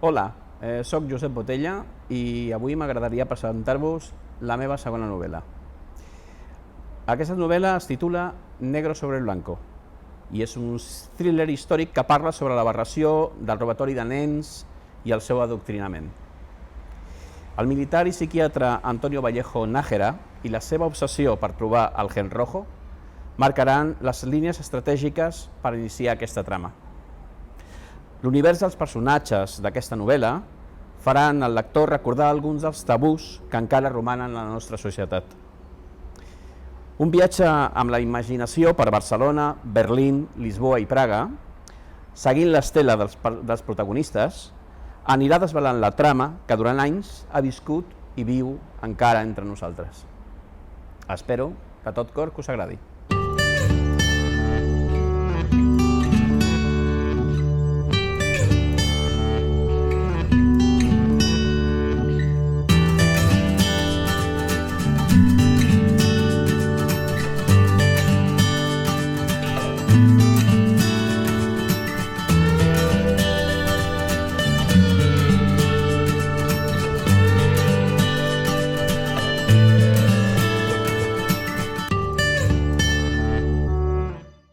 Hola, soc Josep Botella i avui m'agradaria presentar-vos la meva segona novel·la. Aquesta novel·la es titula Negro sobre blanco i és un thriller històric que parla sobre l'aberració del robatori de nens i el seu adoctrinament. El militar i psiquiatre Antonio Vallejo Nájera i la seva obsessió per trobar el gen rojo marcaran les línies estratègiques per iniciar aquesta trama. L'univers dels personatges d'aquesta novel·la faran al lector recordar alguns dels tabús que encara romanen a la nostra societat. Un viatge amb la imaginació per Barcelona, Berlín, Lisboa i Praga, seguint l'estela dels protagonistes, anirà desvelant la trama que durant anys ha viscut i viu encara entre nosaltres. Espero que a tot cor que us agradi.